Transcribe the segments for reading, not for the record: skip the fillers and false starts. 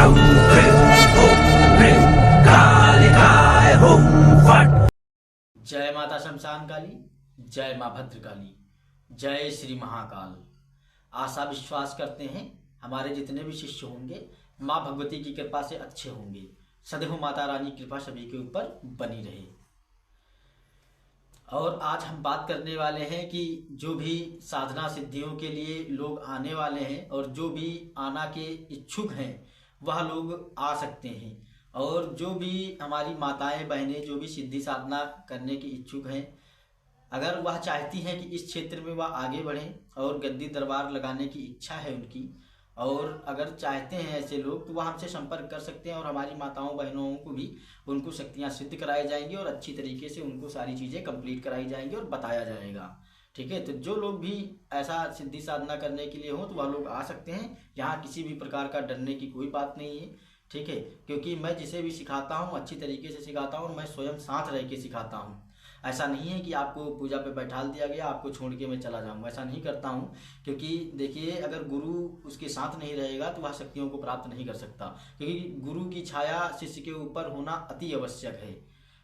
ह्रौं ह्रीं हुं ह्रीं कालिकाय हुं फट्। जय माता शमशान काली, जय माँ भद्रकाली, जय श्री महाकाल। आशा विश्वास करते हैं हमारे जितने भी शिष्य होंगे माँ भगवती की कृपा से अच्छे होंगे। सदैव माता रानी की कृपा सभी के ऊपर बनी रहे। और आज हम बात करने वाले हैं कि जो भी साधना सिद्धियों के लिए लोग आने वाले हैं और जो भी आना के इच्छुक हैं वह लोग आ सकते हैं। और जो भी हमारी माताएं बहनें जो भी सिद्धि साधना करने के इच्छुक हैं, अगर वह चाहती हैं कि इस क्षेत्र में वह आगे बढ़ें और गद्दी दरबार लगाने की इच्छा है उनकी, और अगर चाहते हैं ऐसे लोग तो वह हमसे संपर्क कर सकते हैं और हमारी माताओं बहनों को भी उनको शक्तियाँ सिद्ध कराई जाएंगी और अच्छी तरीके से उनको सारी चीज़ें कंप्लीट कराई जाएंगी और बताया जाएगा। ठीक है, तो जो लोग भी ऐसा सिद्धि साधना करने के लिए हो तो वह लोग आ सकते हैं। यहाँ किसी भी प्रकार का डरने की कोई बात नहीं है। ठीक है, क्योंकि मैं जिसे भी सिखाता हूँ अच्छी तरीके से सिखाता हूँ और मैं स्वयं साथ रह के सिखाता हूँ। ऐसा नहीं है कि आपको पूजा पे बैठाल दिया गया आपको छोड़ के मैं चला जाऊंगा, ऐसा नहीं करता हूँ। क्योंकि देखिए, अगर गुरु उसके साथ नहीं रहेगा तो वह शक्तियों को प्राप्त नहीं कर सकता, क्योंकि गुरु की छाया शिष्य के ऊपर होना अति आवश्यक है।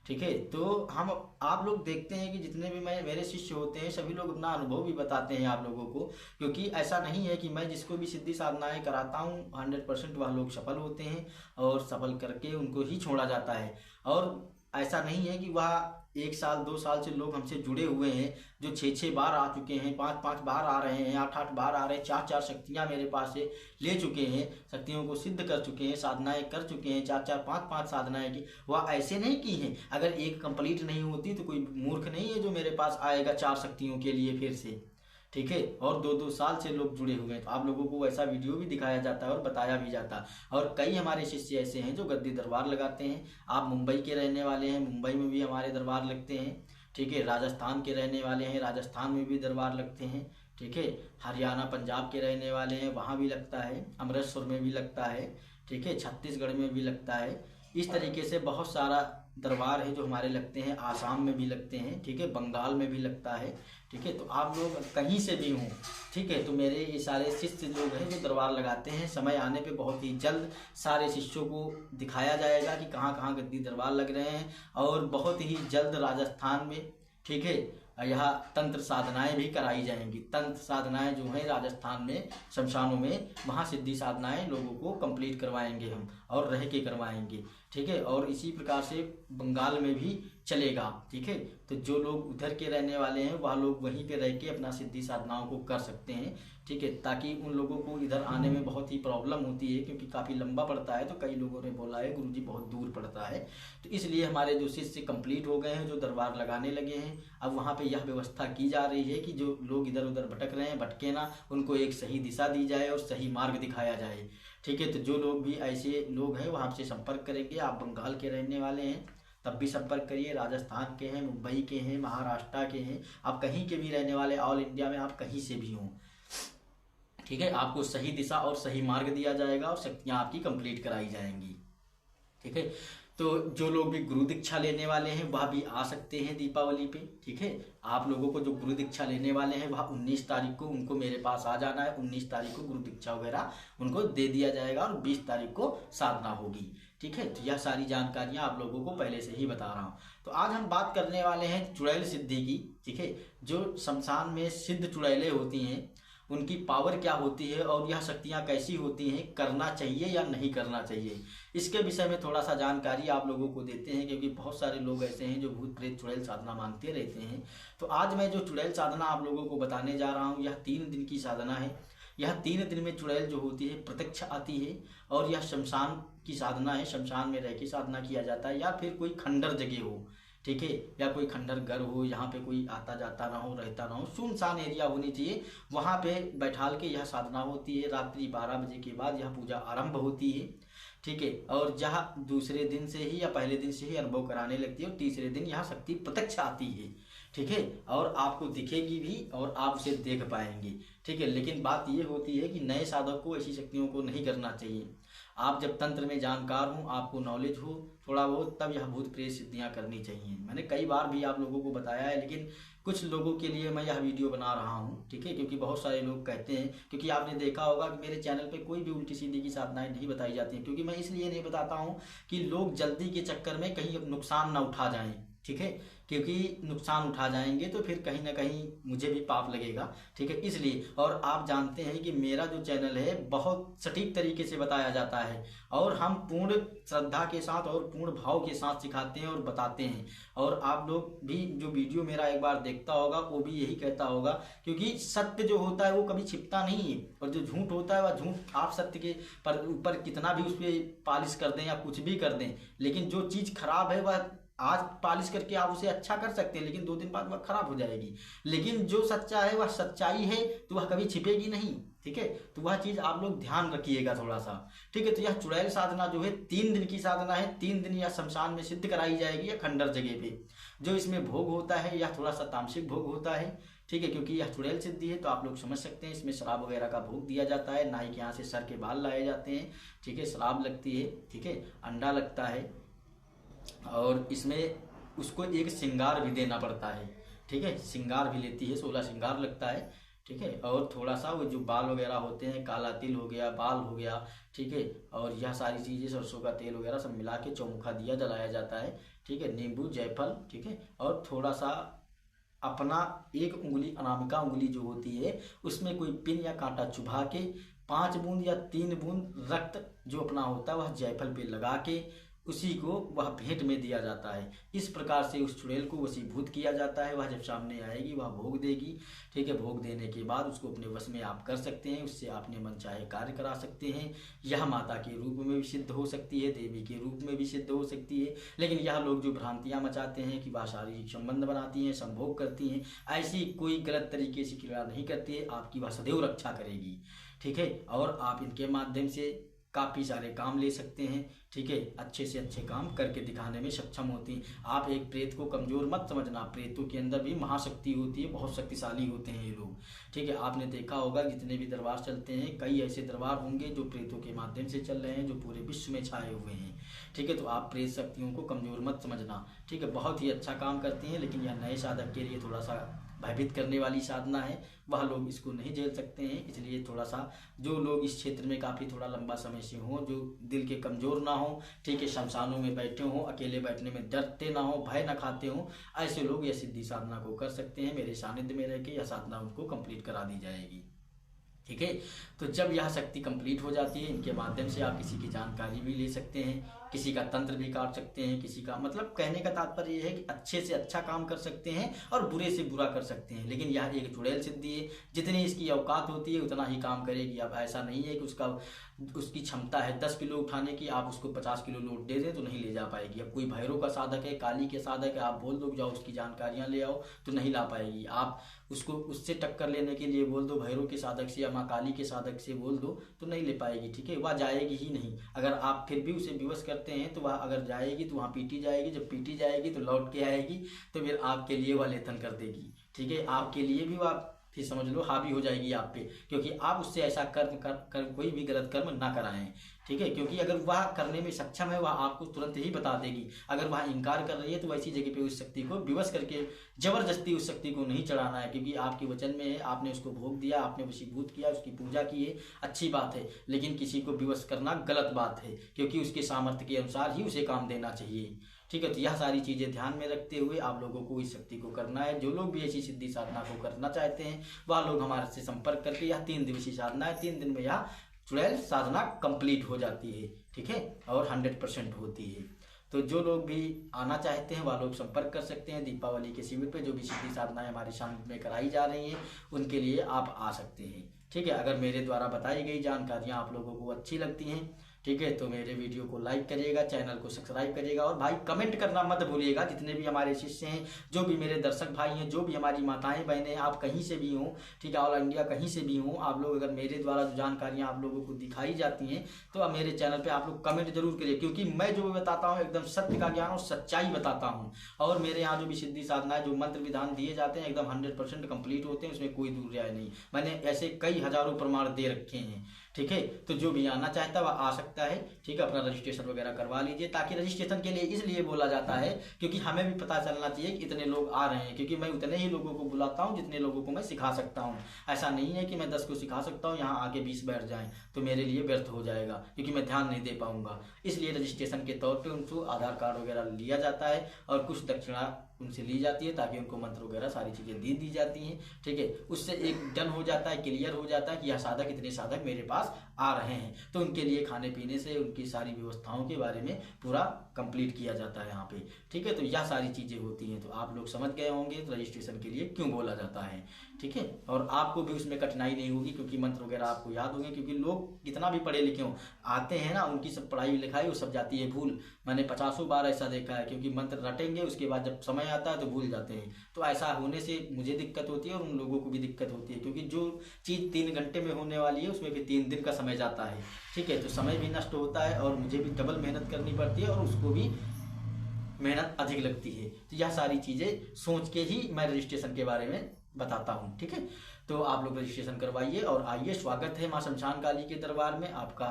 ठीक है, तो हम आप लोग देखते हैं कि जितने भी मेरे शिष्य होते हैं सभी लोग अपना अनुभव भी बताते हैं आप लोगों को। क्योंकि ऐसा नहीं है कि मैं जिसको भी सिद्धि साधनाएं कराता हूँ 100% वह लोग सफल होते हैं और सफल करके उनको ही छोड़ा जाता है। और ऐसा नहीं है कि वह 1 साल 2 साल से लोग हमसे जुड़े हुए हैं जो 6 बार आ चुके हैं, 5 बार आ रहे हैं, 8 बार आ रहे हैं, 4 शक्तियाँ मेरे पास से ले चुके हैं, शक्तियों को सिद्ध कर चुके हैं, साधनाएं कर चुके हैं, 5 साधनाएं की। वह ऐसे नहीं की हैं। अगर एक कंप्लीट नहीं होती तो कोई मूर्ख नहीं है जो मेरे पास आएगा 4 शक्तियों के लिए फिर से। ठीक है, और 2 साल से लोग जुड़े हुए हैं, तो आप लोगों को ऐसा वीडियो भी दिखाया जाता है और बताया भी जाता है। और कई हमारे शिष्य ऐसे हैं जो गद्दी दरबार लगाते हैं। आप मुंबई के रहने वाले हैं, मुंबई में भी हमारे दरबार लगते हैं। ठीक है, राजस्थान के रहने वाले हैं, राजस्थान में भी दरबार लगते हैं। ठीक है, हरियाणा पंजाब के रहने वाले हैं, वहाँ भी लगता है, अमृतसर में भी लगता है। ठीक है, छत्तीसगढ़ में भी लगता है। इस तरीके से बहुत सारा दरबार है जो हमारे लगते हैं, आसाम में भी लगते हैं। ठीक है, बंगाल में भी लगता है। ठीक है, तो आप लोग कहीं से भी हों, ठीक है, तो मेरे ये सारे शिष्य लोग हैं जो दरबार लगाते हैं। समय आने पे बहुत ही जल्द सारे शिष्यों को दिखाया जाएगा कि कहाँ कहाँ गद्दी दरबार लग रहे हैं। और बहुत ही जल्द राजस्थान में, ठीक है, यहाँ तंत्र साधनाएं भी कराई जाएंगी। तंत्र साधनाएं जो हैं राजस्थान में शमशानों में, वहाँ सिद्धि साधनाएं लोगों को कंप्लीट करवाएंगे हम और रह के करवाएंगे। ठीक है, और इसी प्रकार से बंगाल में भी चलेगा। ठीक है, तो जो लोग उधर के रहने वाले हैं वह लोग वहीं पे रह के अपना सिद्धि साधनाओं को कर सकते हैं। ठीक है, ताकि उन लोगों को इधर आने में बहुत ही प्रॉब्लम होती है क्योंकि काफ़ी लंबा पड़ता है। तो कई लोगों ने बोला है गुरुजी बहुत दूर पड़ता है, तो इसलिए हमारे जो शिष्य कंप्लीट हो गए हैं जो दरबार लगाने लगे हैं, अब वहाँ पे यह व्यवस्था की जा रही है कि जो लोग इधर उधर भटक रहे हैं भटके ना, उनको एक सही दिशा दी जाए और सही मार्ग दिखाया जाए। ठीक है, तो जो लोग भी ऐसे लोग हैं वहाँ से संपर्क करेंगे। आप बंगाल के रहने वाले हैं तब भी संपर्क करिए, राजस्थान के हैं, मुंबई के हैं, महाराष्ट्र के हैं, आप कहीं के भी रहने वाले, ऑल इंडिया में आप कहीं से भी हों। ठीक है, आपको सही दिशा और सही मार्ग दिया जाएगा और शक्तियाँ आपकी कंप्लीट कराई जाएंगी। ठीक है, तो जो लोग भी गुरु दीक्षा लेने वाले हैं वह भी आ सकते हैं दीपावली पे। ठीक है, आप लोगों को जो गुरु दीक्षा लेने वाले हैं वह 19 तारीख को उनको मेरे पास आ जाना है। 19 तारीख को गुरु दीक्षा वगैरह उनको दे दिया जाएगा और 20 तारीख को साधना होगी। ठीक है, तो यह सारी जानकारियां आप लोगों को पहले से ही बता रहा हूँ। तो आज हम बात करने वाले हैं चुड़ैल सिद्धि की। ठीक है, जो शमशान में सिद्ध चुड़ैलें होती हैं उनकी पावर क्या होती है और यह शक्तियाँ कैसी होती हैं, करना चाहिए या नहीं करना चाहिए, इसके विषय में थोड़ा सा जानकारी आप लोगों को देते हैं। क्योंकि बहुत सारे लोग ऐसे हैं जो भूत प्रेत चुड़ैल साधना मांगते रहते हैं। तो आज मैं जो चुड़ैल साधना आप लोगों को बताने जा रहा हूँ यह 3 दिन की साधना है। यह 3 दिन में चुड़ैल जो होती है प्रत्यक्ष आती है और यह शमशान की साधना है। शमशान में रह के साधना किया जाता है या फिर कोई खंडर जगह हो, ठीक है, या कोई खंडर घर हो, यहाँ पे कोई आता जाता ना हो, रहता ना हो, सुनसान एरिया होनी चाहिए, वहाँ पे बैठाल के यह साधना होती है। रात्रि 12 बजे के बाद यह पूजा आरंभ होती है। ठीक है, और जहाँ दूसरे दिन से ही या पहले दिन से ही अनुभव कराने लगती है और तीसरे दिन यहाँ शक्ति प्रत्यक्ष आती है। ठीक है, और आपको दिखेगी भी और आप उसे देख पाएंगे, ठीक है। लेकिन बात ये होती है कि नए साधक को ऐसी शक्तियों को नहीं करना चाहिए। आप जब तंत्र में जानकार हो, आपको नॉलेज हो थोड़ा बहुत, तब यह भूत प्रेत सिद्धियां करनी चाहिए। मैंने कई बार भी आप लोगों को बताया है, लेकिन कुछ लोगों के लिए मैं यह वीडियो बना रहा हूँ, ठीक है, क्योंकि बहुत सारे लोग कहते हैं, क्योंकि आपने देखा होगा कि मेरे चैनल पे कोई भी उल्टी सीधी की साधनाएं नहीं बताई जाती हैं, क्योंकि मैं इसलिए नहीं बताता हूँ कि लोग जल्दी के चक्कर में कहीं नुकसान ना उठा जाएं, ठीक है, क्योंकि नुकसान उठा जाएंगे तो फिर कहीं ना कहीं मुझे भी पाप लगेगा, ठीक है, इसलिए। और आप जानते हैं कि मेरा जो चैनल है बहुत सटीक तरीके से बताया जाता है, और हम पूर्ण श्रद्धा के साथ और पूर्ण भाव के साथ सिखाते हैं और बताते हैं। और आप लोग भी जो वीडियो मेरा एक बार देखता होगा वो भी यही कहता होगा, क्योंकि सत्य जो होता है वो कभी छिपता नहीं है, और जो झूठ होता है वह झूठ आप सत्य के पर ऊपर कितना भी उस पर पॉलिश कर दें या कुछ भी कर दें, लेकिन जो चीज़ खराब है वह आज पॉलिश करके आप उसे अच्छा कर सकते हैं, लेकिन 2 दिन बाद वह खराब हो जाएगी। लेकिन जो सच्चा है वह सच्चाई है, तो वह कभी छिपेगी नहीं, ठीक है। तो वह चीज़ आप लोग ध्यान रखिएगा थोड़ा सा, ठीक है। तो यह चुड़ैल साधना जो है 3 दिन की साधना है, 3 दिन या शमशान में सिद्ध कराई जाएगी या खंडर जगह पे। जो इसमें भोग होता है यह थोड़ा सा तामसिक भोग होता है, ठीक है, क्योंकि यह चुड़ैल सिद्धि है तो आप लोग समझ सकते हैं। इसमें शराब वगैरह का भोग दिया जाता है, नाई के यहाँ से सर के बाल लाए जाते हैं, ठीक है, शराब लगती है, ठीक है, अंडा लगता है, और इसमें उसको एक श्रृंगार भी देना पड़ता है, ठीक है, श्रृंगार भी लेती है, 16 श्रृंगार लगता है, ठीक है। और थोड़ा सा वो जो बाल वगैरह होते हैं, काला तिल हो गया, बाल हो गया, ठीक है, और यह सारी चीज़ें, सरसों का तेल वगैरह सब मिला के चौमुखा दिया जलाया जाता है, ठीक है, नींबू जायफल, ठीक है, और थोड़ा सा अपना 1 उंगली अनामिका उंगली जो होती है उसमें कोई पिन या कांटा चुभा के 5 बूंद या 3 बूंद रक्त जो अपना होता है वह जायफल पे लगा के उसी को वह भेंट में दिया जाता है। इस प्रकार से उस चुड़ैल को वशीभूत किया जाता है। वह जब सामने आएगी वह भोग देगी, ठीक है। भोग देने के बाद उसको अपने वश में आप कर सकते हैं, उससे आपने मन चाहे कार्य करा सकते हैं। यह माता के रूप में भी सिद्ध हो सकती है, देवी के रूप में भी सिद्ध हो सकती है, लेकिन यह लोग जो भ्रांतियाँ मचाते हैं कि वह शारीरिक संबंध बनाती हैं, संभोग करती हैं, ऐसी कोई गलत तरीके से क्रिया नहीं करती है। आपकी वह सदैव रक्षा करेगी, ठीक है। और आप इनके माध्यम से काफ़ी सारे काम ले सकते हैं, ठीक है, अच्छे से अच्छे काम करके दिखाने में सक्षम होती हैं। आप एक प्रेत को कमज़ोर मत समझना, प्रेतों के अंदर भी महाशक्ति होती है, बहुत शक्तिशाली होते हैं ये लोग, ठीक है। आपने देखा होगा जितने भी दरबार चलते हैं, कई ऐसे दरबार होंगे जो प्रेतों के माध्यम से चल रहे हैं, जो पूरे विश्व में छाए हुए हैं, ठीक है। तो आप प्रेत शक्तियों को कमज़ोर मत समझना, ठीक है, बहुत ही अच्छा काम करती हैं, लेकिन यह नए साधक के लिए थोड़ा सा भयभीत करने वाली साधना है। वह लोग इसको नहीं झेल सकते हैं, इसलिए थोड़ा सा जो लोग इस क्षेत्र में काफ़ी थोड़ा लंबा समय से हों, जो दिल के कमज़ोर ना हो, ठीक है, शमशानों में बैठे हों, अकेले बैठने में डरते ना हो, भय ना खाते हों, ऐसे लोग यह सिद्धि साधना को कर सकते हैं। मेरे सानिध्य में रह के यह साधना उनको कंप्लीट करा दी जाएगी, ठीक है। तो जब यह शक्ति कंप्लीट हो जाती है, इनके माध्यम से आप किसी की जानकारी भी ले सकते हैं, किसी का तंत्र भी काट सकते हैं, किसी का, मतलब कहने का तात्पर्य यह है कि अच्छे से अच्छा काम कर सकते हैं और बुरे से बुरा कर सकते हैं। लेकिन यह एक चुड़ैल सिद्धि है, जितनी इसकी औकात होती है उतना ही काम करेगी। अब ऐसा नहीं है कि उसकी क्षमता है 10 किलो उठाने की, आप उसको 50 किलो लोड दे दें तो नहीं ले जा पाएगी। अब कोई भैरव का साधक है, काली के साधक है, आप बोल दो जाओ उसकी जानकारियाँ ले आओ तो नहीं ला पाएगी। आप उसको उससे टक्कर लेने के लिए बोल दो, भैरव के साधक से या माँ काली के साधक से बोल दो तो नहीं ले पाएगी, ठीक है, वह जाएगी ही नहीं। अगर आप फिर भी उसे विवश करते हैं तो वह अगर जाएगी तो वहाँ पीटी जाएगी, जब पीटी जाएगी तो लौट के आएगी तो फिर आपके लिए वह लेथन कर देगी, ठीक है, आपके लिए भी वह फिर समझ लो हावी हो जाएगी आप पे, क्योंकि आप उससे ऐसा कर कोई भी गलत कर्म ना कराएं, ठीक है। क्योंकि अगर वह करने में सक्षम है वह आपको तुरंत ही बता देगी। अगर वह इनकार कर रही है तो वैसी जगह पे उस शक्ति को विवश करके जबरदस्ती उस शक्ति को नहीं चढ़ाना है, क्योंकि आपके वचन में है, आपने उसको भोग दिया, आपने वशीभूत किया, उसकी पूजा की है, अच्छी बात है, लेकिन किसी को विवश करना गलत बात है, क्योंकि उसके सामर्थ्य के अनुसार ही उसे काम देना चाहिए, ठीक है। तो यह सारी चीज़ें ध्यान में रखते हुए आप लोगों को इस शक्ति को करना है। जो लोग भी ऐसी सिद्धि साधना को करना चाहते हैं वह लोग हमारे से संपर्क करके, यह 3 दिवसीय साधना है, 3 दिन में यह चुड़ैल साधना कंप्लीट हो जाती है, ठीक है, और 100% होती है। तो जो लोग भी आना चाहते हैं वह लोग संपर्क कर सकते हैं। दीपावली के शिविर पे जो भी सिद्धि साधनाएं हमारे सामने में कराई जा रही हैं उनके लिए आप आ सकते हैं, ठीक है। अगर मेरे द्वारा बताई गई जानकारियाँ आप लोगों को अच्छी लगती हैं, ठीक है। तो मेरे वीडियो को लाइक करिएगा, चैनल को सब्सक्राइब करिएगा और भाई कमेंट करना मत भूलिएगा। जितने भी हमारे शिष्य हैं, जो भी मेरे दर्शक भाई हैं, जो भी हमारी माताएं बहनें, आप कहीं से भी हों, ठीक है, ऑल इंडिया कहीं से भी हों, आप लोग अगर मेरे द्वारा जो जानकारियाँ आप लोगों को दिखाई जाती हैं तो अब मेरे चैनल पर आप लोग कमेंट जरूर करिए, क्योंकि मैं जो बताता हूँ एकदम सत्य का ज्ञान और सच्चाई बताता हूँ। और मेरे यहाँ जो भी सिद्धि साधना जो मंत्र विधान दिए जाते हैं एकदम 100% कंप्लीट होते हैं, उसमें कोई दूर राय नहीं। मैंने ऐसे कई हजारों प्रमाण दे रखे हैं, ठीक है। तो जो भी आना चाहता है वह आ सकता है, ठीक है। अपना रजिस्ट्रेशन वगैरह करवा लीजिए, ताकि रजिस्ट्रेशन के लिए इसलिए बोला जाता है क्योंकि हमें भी पता चलना चाहिए कि इतने लोग आ रहे हैं, क्योंकि मैं उतने ही लोगों को बुलाता हूँ जितने लोगों को मैं सिखा सकता हूँ। ऐसा नहीं है कि मैं 10 को सिखा सकता हूँ, यहाँ आके 20 बैठ जाएं तो मेरे लिए व्यर्थ हो जाएगा, क्योंकि मैं ध्यान नहीं दे पाऊंगा। इसलिए रजिस्ट्रेशन के तौर पर उनको आधार कार्ड वगैरह लिया जाता है और कुछ दक्षिणा उनसे ली जाती है, ताकि उनको मंत्र वगैरह सारी चीज़ें दी जाती हैं, ठीक है। उससे एक डन हो जाता है, क्लियर हो जाता है कि यह साधक, इतने साधक मेरे पास आ रहे हैं। तो उनके लिए खाने पीने से उनकी सारी व्यवस्थाओं के बारे में पूरा कंप्लीट किया जाता है यहाँ पे, ठीक है। तो यह सारी चीज़ें होती हैं। तो आप लोग समझ गए होंगे तो रजिस्ट्रेशन के लिए क्यों बोला जाता है, ठीक है। और आपको भी उसमें कठिनाई नहीं होगी, क्योंकि मंत्र वगैरह आपको याद होंगे, क्योंकि लोग कितना भी पढ़े लिखे हों आते हैं ना, उनकी सब पढ़ाई लिखाई वो सब जाती है भूल। मैंने 50 बार ऐसा देखा है, क्योंकि मंत्र रटेंगे उसके बाद जब समय आता है तो भूल जाते हैं। तो ऐसा होने से मुझे दिक्कत होती है और उन लोगों को भी दिक्कत होती है, क्योंकि जो चीज़ 3 घंटे में होने वाली है उसमें भी 3 दिन का समय जाता है, ठीक है। तो समय भी नष्ट होता है और मुझे भी डबल मेहनत करनी पड़ती है और उसको भी मेहनत अधिक लगती है। तो यह सारी चीज़ें सोच के ही मैं रजिस्ट्रेशन के बारे में बताता हूँ, ठीक है। तो आप लोग रजिस्ट्रेशन करवाइए और आइए, स्वागत है माँ शमशान काली के दरबार में आपका।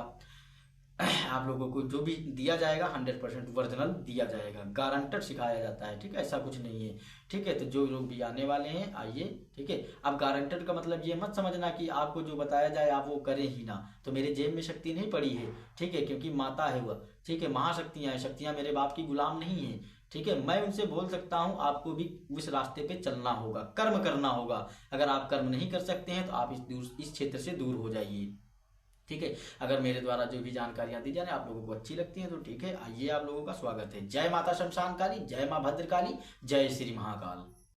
आप लोगों को जो भी दिया जाएगा 100% ओरिजिनल दिया जाएगा, गारंटेड सिखाया जाता है, ठीक है। ऐसा कुछ नहीं है, ठीक है। तो जो लोग भी आने वाले हैं आइए, ठीक है। अब गारंटेड का मतलब ये मत समझना कि आपको जो बताया जाए आप वो करें ही ना। तो मेरे जेब में शक्ति नहीं पड़ी है, ठीक है, क्योंकि माता है वह, ठीक है। महाशक्तियाँ हैं, शक्तियाँ मेरे बाप की गुलाम नहीं है, ठीक है। मैं उनसे बोल सकता हूँ, आपको भी उस रास्ते पे चलना होगा, कर्म करना होगा। अगर आप कर्म नहीं कर सकते हैं तो आप इस क्षेत्र से दूर हो जाइए, ठीक है। अगर मेरे द्वारा जो भी जानकारियां दी जा रही हैं आप लोगों को अच्छी लगती हैं तो ठीक है, आइए, आप लोगों का स्वागत है। जय माता शमशान काली, जय माँ भद्रकाली, जय श्री महाकाल।